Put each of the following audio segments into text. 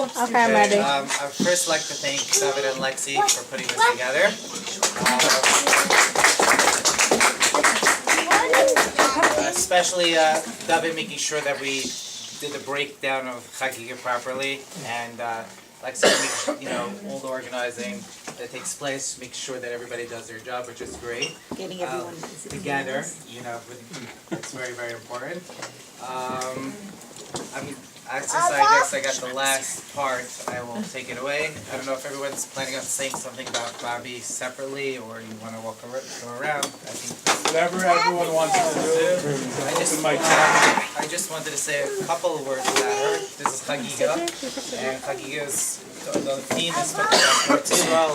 Okay, I'm ready. I would first like to thank David and Lexi for putting this together. Especially David making sure that we did the breakdown of Chagiga properly, and Lexi, all the organizing that takes place, make sure that everybody does their job, which is great. Getting everyone Together, that's very, very important. Since I guess I got the last part, I will take it away. I don't know if everyone's planning on saying something about Babi separately, or you want to go around. I think whatever everyone wants to do. I just wanted to say a couple of words about her. This is Chagiga, and Chagiga's the theme is talking about Yortzait,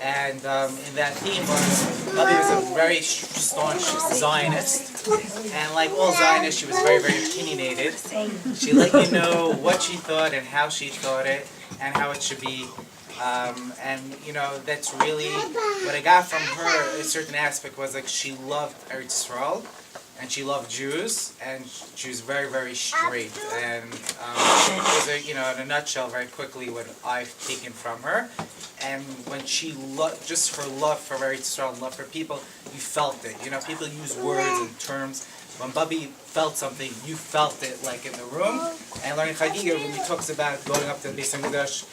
and in that theme, Babi was a very staunch Zionist, and like all Zionists, she was very, very opinionated. She let you know what she thought and how she thought it, and how it should be. That's really what I got from her. A certain aspect was like she loved Eretz Yisrael, and she loved Jews, and she was very, very straight. And it was in a nutshell, very quickly, what I've taken from her. And when she just her love for Eretz Yisrael, love for people, you felt it. People use words and terms. When Babi felt something, you felt it, like in the room. And learning Chagiga really talks about going up to the Beis Hamikdash.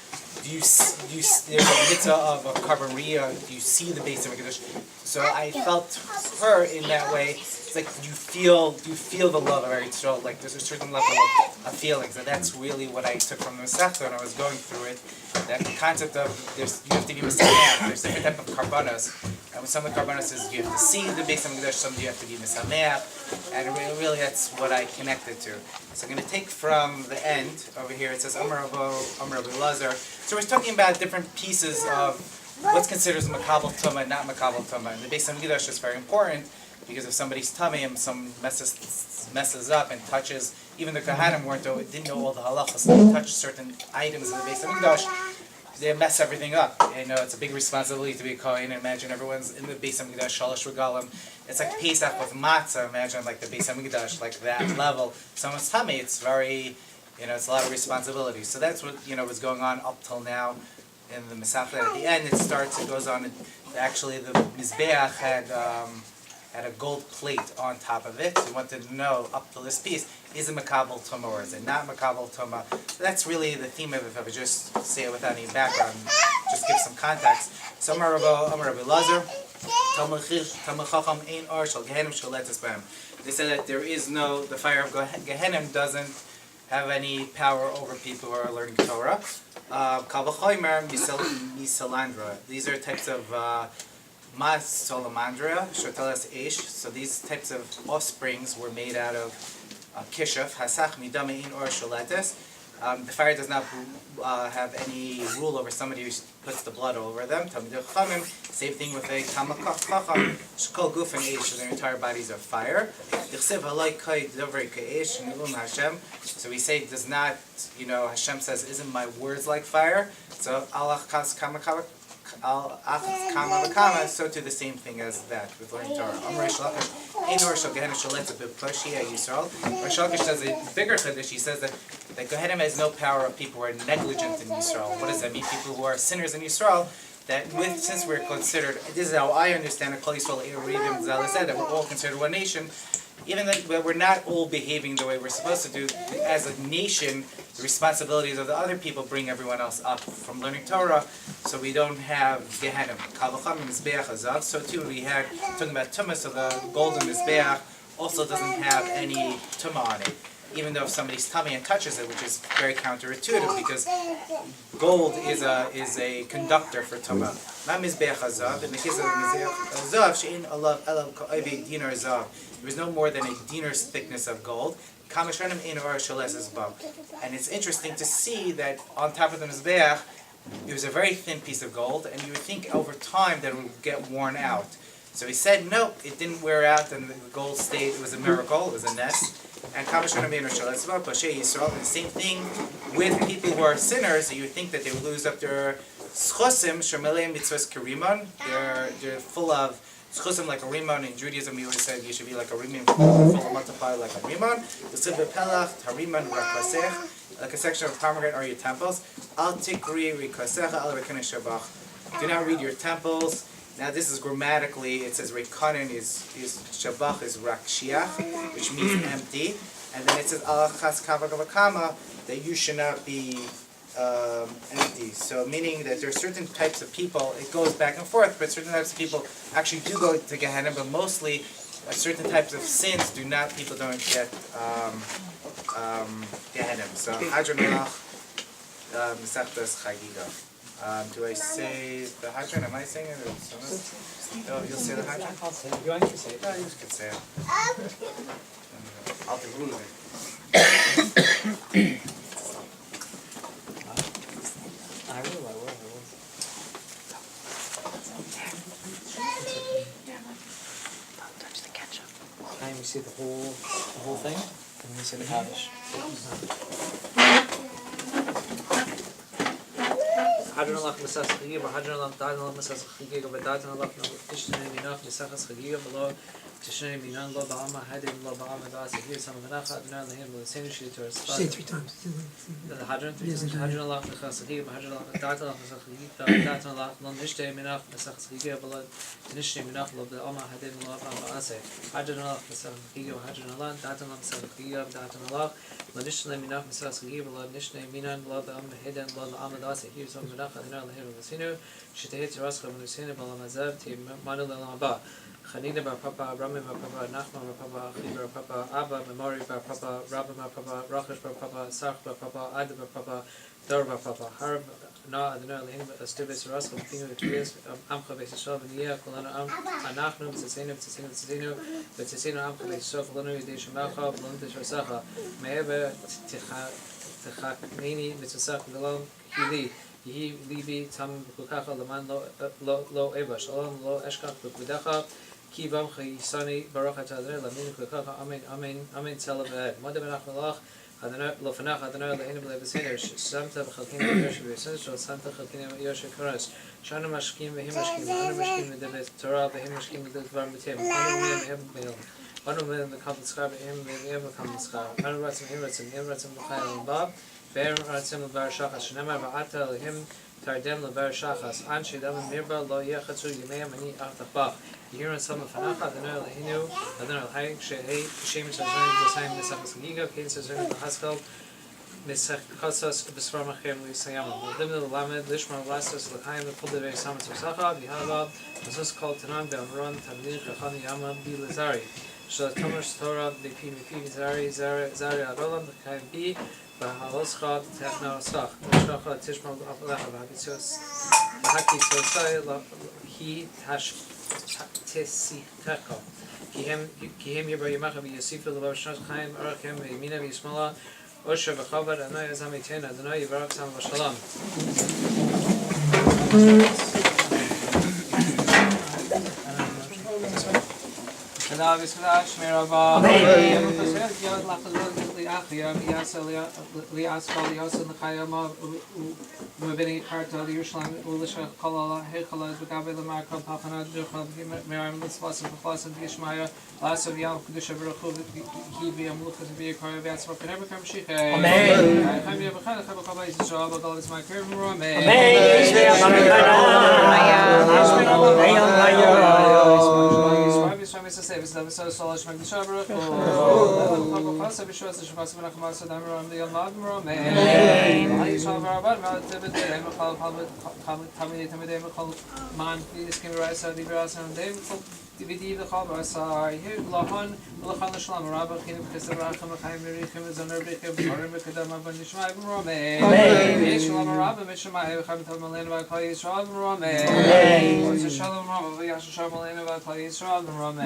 There's a mitzvah of a carbon riyah. Do you see the Beis Hamikdash? So I felt her in that way. It's like you feel the love of Eretz Yisrael. Like there's a certain level of feelings, and that's really what I took from the Masechta when I was going through it. That concept of you have to be misameach. There's different type of karbanos, and with some of the karbanos is you have to see the Beis Hamikdash. Some you have to be misameach, and really that's what I connected to. So I'm going to take from the end over here. It says Amar Rabbi Lazar. So we're talking about different pieces of what's considered as makabel tumah and not makabel tumah. And the Beis Hamikdash is very important because if somebody's tummy and some messes up and touches, even the Kohanim didn't know all the halachas, so they touch certain items in the Beis Hamikdash, they mess everything up. It's a big responsibility to be a Kohen. Imagine everyone's in the Beis Hamikdash, Shalosh Regalim. It's like Pesach with matzah. Imagine like the Beis Hamikdash, like that level. Someone's tummy, it's very, it's a lot of responsibility. So that's what, was going on up till now in the Masechta. At the end, it goes on, actually the Mizbeach had a gold plate on top of it. So we wanted to know, up to this piece, is it makabel tumah or is it not makabel tumah? So that's really the theme of it. If I would just say it without any background, just give some context. So Amar Rabbi Lazar, they said that the fire of Gehenna doesn't have any power over people who are learning Torah. Kal v'chomer misalandra. These are types of Mas Salamandria, Shotelas Eish. So these types of offsprings were made out of kishuf, Hasach Midamein or Sholetes. The fire does not have any rule over somebody who puts the blood over them. Same thing with a Kamakachacham, Shkol Guf and Eish, so their entire bodies are fire. So we say it does not, Hashem says, isn't my words like fire? So Allah Kas Kamakach. So to the same thing as that with learning Torah. Rish Lakish does a bigger chiddush. He says that Gehenna has no power of people who are negligent in Yisrael. What does that mean? People who are sinners in Yisrael. Since we're considered, this is how I understand it, Kol Yisrael Ereivim Zal said that we're all considered one nation. Even though we're not all behaving the way we're supposed to do, as a nation, the responsibilities of the other people bring everyone else up from learning Torah, so we don't have Gehenna. So too, we had, talking about Tumah, so the golden Mizbeach also doesn't have any Tumah on it. Even though if somebody's tummy and touches it, which is very counterintuitive, because gold is a conductor for Tumah. Not Mizbeach Hazav. In the case of Mizbeach Hazav, she'in alav elav ka'avei dinar zav. There was no more than a dinar's thickness of gold. And it's interesting to see that on top of the Mizbeach, it was a very thin piece of gold, and you would think over time that it would get worn out. So he said, no, it didn't wear out, and the gold stayed. It was a miracle, it was a nest. And the same thing with people who are sinners. You would think that they would lose up their schusim, shemelei mitzvahs karimon. They're full of schusim like a rimon. In Judaism, we always said you should be like a rimon, full of multiply like a rimon. like a section of pomegranate are your temples. Al tikri rikasecha al rekanin shabach. Do not read your temples. Now this is grammatically, it says rekanin is shabach is rakshiach, which means empty. And then it says al chas kavakavakama, that you should not be empty. So meaning that there are certain types of people, it goes back and forth, but certain types of people actually do go to Gehenna, but mostly certain types of sins people don't get Gehenna. So Hadron Melach, Mesechtas Chagiga. Do I say the Hadron? Am I saying it? Or someone? No, you'll say the Hadron? I'll say it. You want to say it? No, you can say it. I'll do it. I will. Time you see the whole thing, and you see the Kaddish. Hadron Allah Mesas Chagiga, Hadron Allah Dadan Allah Mesas Chagiga, Dadan Allah Tishnei Minach Mesachas Chagiga, Below Tishnei Minan Lo Ba'ama Hadin Lo Ba'ama Das Here Some Menach Adonai Lehim Lo Senu Shi Torah. Say it 3 times. The Hadron 3 times. Hadron Allah Mesas Chagiga, Hadron Allah Dadan Allah Mesas Chagiga, Dadan Allah Lo Nishtei Minach Mesachas Chagiga, Below Tishnei Minach Lo Ba'ama Hadin Lo Ba'ama Das Hadron Allah Mesas Chagiga, Hadron Allah Dadan Allah Mesas Chagiga, Dadan Allah Lo Nishtei Minach Mesas Chagiga, Below Nishtei Minan Lo Ba'ama Hadin Lo Ba'ama Das Here Some Menach Adonai Lehim Lo Senu Shetehit Rascha Menusinu Balamazav Tim Manu Lelamba Chanina Bar Papa Rami Bar Papa Nachman Bar Papa Achi Bar Papa Abba Memori Bar Papa Rabba Bar Papa Rachesh Bar Papa Sarch Bar Papa Ad Bar Papa Dor Bar Papa Harb Na Adonai Lehim Astibis Rascha Pinu Tuis Amcha Beisishal V'Niyah Kolana Anachnu B'Tzesinu B'Tzesinu Amcha Beisishal Kolanu Yidei Shemacha V'Lon Tishvasacha Me'ebe Tichaknini B'Tzesach V'Lon Hili Yehi Libi Tam B'Kukacha Laman Lo Eva Shalom Lo Eshkach B'Kudecha Ki Vamcha Yisani Baruch Atadonai Lamin Kukacha Amen Amen Amen Tzelav Ed Modeh Benach Malach Adonai Lo Fanach Adonai Le'inu B'Levesinu Samta B'Chalkinu Yosh B'Yosef Shal Samta Chalkinu Yosh Koros Shanu Mashkim V'Him Mashkim Anu Mashkim V'Devet Torah V'Him Mashkim V'Devar Mitim Anu Miyam V'Hem Mil Anu Miyam V'Kam Tzchar V'Him V'Hem V'Kam Tzchar Anu Ratzim V'Him Ratzim V'Him Ratzim V'Chayel V'Bab Be'er Ratzim L'Var Shachas Shenamar V'Ata L'Him Tardem L'Var Shachas An Shedam Mirba Lo Yechatzu Yimei Mani Artachbach Yehiran Sama Fanacha Adonai Lehinu Adonai L'Hayik Shehei Shemesh Azraim L'Sayim Nesachas Giga Kedis Azraim L'Haskal Nesachasas B'Svar Machem L'Yisayam L'Lim L'Lamed Lishma L'Lasas L'Chaim L'Pul Devei Samat Zosachah V'Yahalav L'Zus Kol Tanan Be'amron Tamlin Chachani Yama B'Lazari Shal Tomash Torah B'Pi Mipi Zari Adolam L'Chaim Bi B'Haloscha Techna Osach L'Shachah Tishma L'Afalecha V'Hakitzos V'Hakitzosai L'Hi Tash Tesichecha Kihem Yibra Yamacha V'Yosifu L'Vav Shach Chaim Arachem V'Yamina V'Yismala Osher V'Chavad Adonai Azamiten Adonai Yivarak Sam V'Shalom Bismillah, Shmei Rabba. Amen. Mubini Karta, Yerushalayim, Ulisha, Kalala, Hechala, Begabe, Lamarka, Pachana, Ducha, Miriam, Litzvas, and Pachas, and Yishmaya, Last of Yam, Kudusha, Baruchu, Hibi, Amluka, to be a car of Yatsva, Kanever, Kamshike. Amen. I'm here, Bakana, Kabakaba, Israel, Bagal is my career, Amen. DVD the Khabar Sai here Lahan Lahan Shalom Rabba Khin Kisaracham Khaim Rikhim Zanarbikh Barim Kadama Banishmai Rome Shalom Rabba Mishmai Khaim Tamalena by Kali Shalom Rome Shalom Rabba Yash Shalom Malena by Kali Shalom Rome